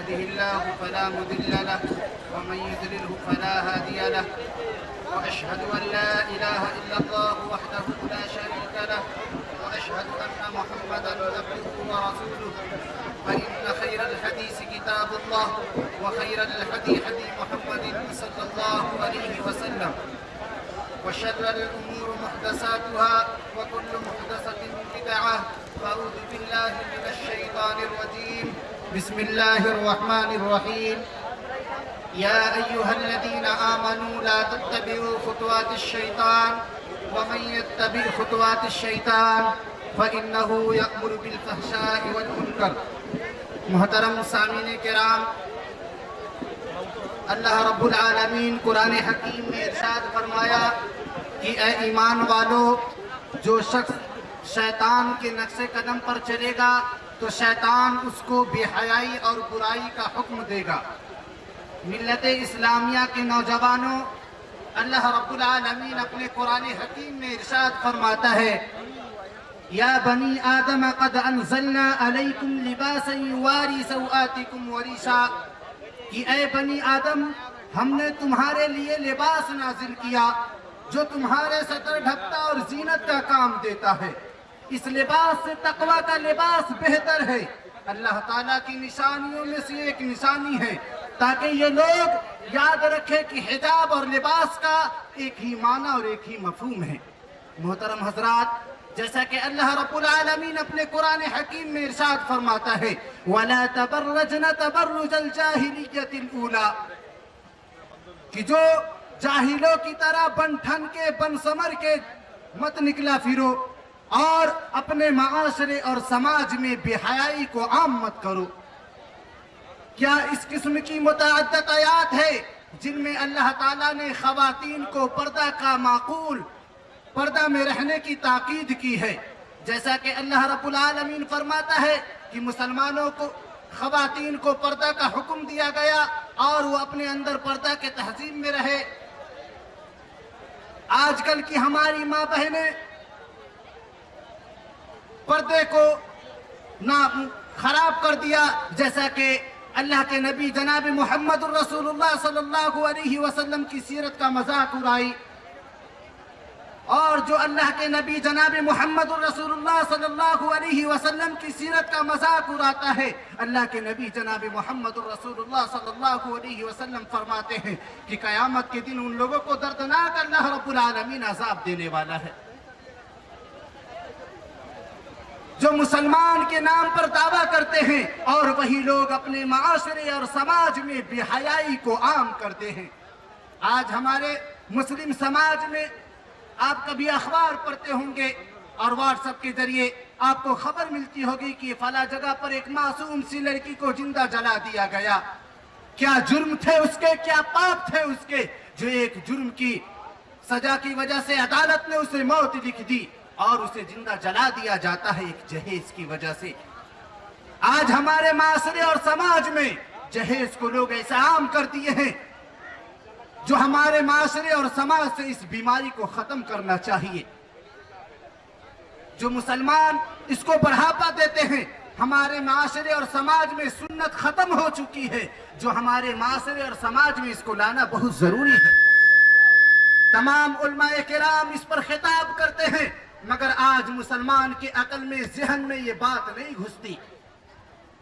يهده الله فلا مضل له ومن يضلله فلا هادي له وأشهد أن لا إله إلا الله وحده لا شريك له وأشهد أن محمدا عبده ورسوله فإن خير الحديث كتاب الله وخير الهدي هدي محمد صلى الله عليه وسلم وشر الأمور محدثاتها وكل محدثة بدعة فأعوذ بالله من الشيطان الرجيم بسم الله الرحمن الرحيم يا أيها الذين آمنوا لا تتبعوا خطوات الشيطان ومن يتبع خطوات الشيطان فإنه يأمر بالفحشاء والمنكر. محترم سامعین کرام، اللہ رب العالمین قرآن حکیم میں ارشاد فرمایا کہ اے ایمان والو، جو شخص شیطان کے نقش قدم پر چلے گا تو شیطان اس کو بے حیائی اور برائی کا حکم دے گا. ملت اسلامیہ کے نوجوانوں، اللہ رب العالمین اپنے قرآن حکیم میں ارشاد فرماتا ہے یا بنی آدم قد انزلنا علیکم لباسا یواری سوآتکم وریشا، کہ اے بنی آدم، ہم نے تمہارے لیے لباس نازل کیا جو تمہارے سطر ڈھکتا اور زینت کا کام دیتا ہے. اس لباس سے تقوی کا لباس بہتر ہے. اللہ تعالیٰ کی نشانیوں میں سے ایک نشانی ہے تاکہ یہ لوگ یاد رکھیں کہ حجاب اور لباس کا ایک ہی معنی اور ایک ہی مفہوم ہے. محترم حضرات، جیسا کہ اللہ رب العالمین اپنے قرآن حکیم میں ارشاد فرماتا ہے وَلَا تَبَرَّجْنَ تَبَرُّجَ الْجَاهِلِيَّةِ الْأُولَى، کہ جو جاہلوں کی طرح بن ٹھن کے بن سمر کے مت نکلا پھرو اور اپنے معاشرے اور سماج میں بے حیائی کو عام مت کرو. کیا اس قسم کی متعدد آیات ہے جن میں اللہ تعالیٰ نے خواتین کو پردہ کا معقول پردہ میں رہنے کی تاکید کی ہے. جیسا کہ اللہ رب العالمین فرماتا ہے کہ مسلمانوں کو خواتین کو پردہ کا حکم دیا گیا اور وہ اپنے اندر پردہ کے تہذیب میں رہے. آج کل کی ہماری ماں بہنیں پردے کو خراب کر دیا. جیسا کہ اللہ کے نبی جناب محمد الرسول اللہ صلی اللہ علیہ وسلم کی سیرت کا مذاق اڑائی، اور جو اللہ کے نبی جناب محمد الرسول اللہ صلی اللہ علیہ وسلم کی سیرت کا مذاق اڑاتا ہے، اللہ کے نبی جناب محمد الرسول اللہ صلی اللہ علیہ وسلم فرماتے ہیں کہ قیامت کے دن ان لوگوں کو دردناک اللہ رب العالمین عذاب دینے والا ہے جو مسلمان کے نام پر دعویٰ کرتے ہیں اور وہی لوگ اپنے معاشرے اور سماج میں بے حیائی کو عام کرتے ہیں. آج ہمارے مسلم سماج میں آپ کبھی اخبار پڑھتے ہوں گے اور واٹس ایپ کے ذریعے آپ کو خبر ملتی ہوگی کہ فلاں جگہ پر ایک معصوم سی لڑکی کو زندہ جلا دیا گیا. کیا جرم تھے اس کے، کیا پاپ تھے اس کے، جو ایک جرم کی سزا کی وجہ سے عدالت نے اسے موت لکھ دی اور اسے زندہ جلا دیا جاتا ہے ایک جہیز کی وجہ سے. آج ہمارے معاشرے اور سماج میں جہیز کو لوگ ایسا عام کر دیے ہیں جو ہمارے معاشرے اور سماج سے اس بیماری کو ختم کرنا چاہیے. جو مسلمان اس کو بڑھاوا دیتے ہیں، ہمارے معاشرے اور سماج میں سنت ختم ہو چکی ہے، جو ہمارے معاشرے اور سماج میں اس کو لانا بہت ضروری ہے. تمام علماء کرام اس پر خطاب کرتے ہیں مگر آج مسلمان کی عقل میں ذہن میں یہ بات نہیں گھستی.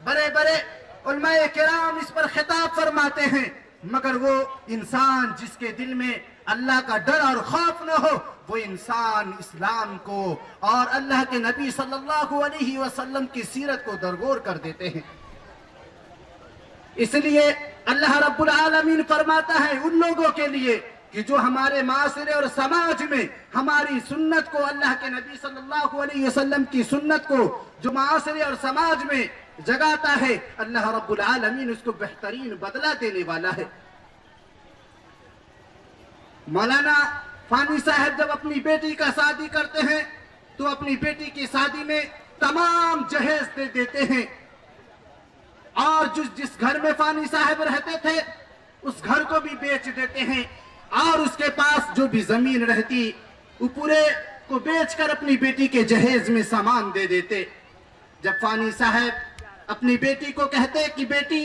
بڑے بڑے علماء کرام اس پر خطاب فرماتے ہیں مگر وہ انسان جس کے دل میں اللہ کا ڈر اور خوف نہ ہو، وہ انسان اسلام کو اور اللہ کے نبی صلی اللہ علیہ وسلم کی سیرت کو درگور کر دیتے ہیں. اس لیے اللہ رب العالمین فرماتا ہے ان لوگوں کے لیے کہ جو ہمارے معاشرے اور سماج میں ہماری سنت کو، اللہ کے نبی صلی اللہ علیہ وسلم کی سنت کو جو معاشرے اور سماج میں جگاتا ہے، اللہ رب العالمین اس کو بہترین بدلہ دینے والا ہے. مولانا فانی صاحب جب اپنی بیٹی کا شادی کرتے ہیں تو اپنی بیٹی کی شادی میں تمام جہیز دے دیتے ہیں، اور جس گھر میں فانی صاحب رہتے تھے اس گھر کو بھی بیچ دیتے ہیں، اور اس کے پاس جو بھی زمین رہتی وہ پورے کو بیچ کر اپنی بیٹی کے جہیز میں سامان دے دیتے. جب فانی صاحب اپنی بیٹی کو کہتے کہ بیٹی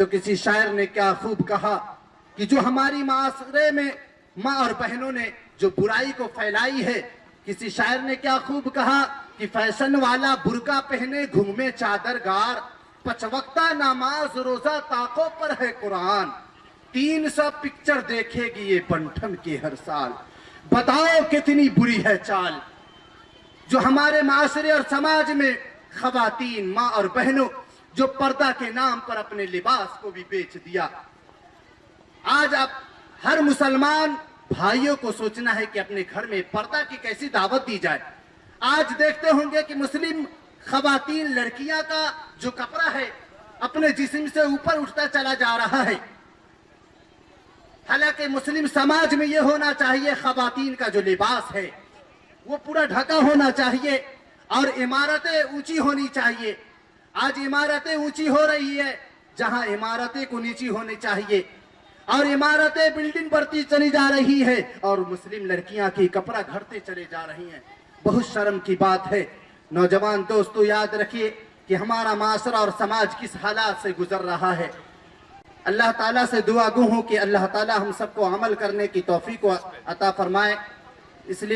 تو کسی شاعر نے کیا خوب کہا کہ جو ہماری معاشرے میں ماں اور بہنوں نے جو برائی کو پھیلائی ہے، کسی شاعر نے کیا خوب کہا کہ فیشن والا برقع پہنے گھومے چادر گار، 5 وقتہ نماز روزہ طاقوں پر ہے قرآن، 300 پکچر دیکھے گی یہ بنٹھن کی ہر سال۔ بتاؤ کتنی بری ہے چال جو ہمارے معاشرے اور سماج میں خواتین، ماں اور بہنوں جو پردہ کے نام پر اپنے لباس کو بھی بیچ دیا۔ آج اب ہر مسلمان بھائیوں کو سوچنا ہے کہ اپنے گھر میں پردہ کی کیسی دعوت دی جائے۔ آج دیکھتے ہوں گے کہ مسلم خواتین، لڑکیاں کا جو کپڑا ہے اپنے جسم سے اوپر اٹھتا چلا جا رہا ہے، حالانکہ مسلم سماج میں یہ ہونا چاہیے خواتین کا جو لباس ہے وہ پورا ڈھکا ہونا چاہیے اور عمارتیں اونچی ہونی چاہیے۔ آج عمارتیں اونچی ہو رہی ہے جہاں عمارتیں کو نیچی ہونی چاہیے، اور عمارتیں بلڈنگ بڑھتی چلی جا رہی ہے اور مسلم لڑکیاں کی کپڑا گھٹتے چلے جا رہی ہیں۔ بہت شرم کی بات ہے۔ نوجوان دوستو، یاد رکھیے کہ ہمارا معاشرہ اور سماج کس حالات سے گزر رہا ہے۔ اللہ تعالیٰ سے دعا گو ہوں کہ اللہ تعالیٰ ہم سب کو عمل کرنے کی توفیق عطا فرمائے۔ اس لیے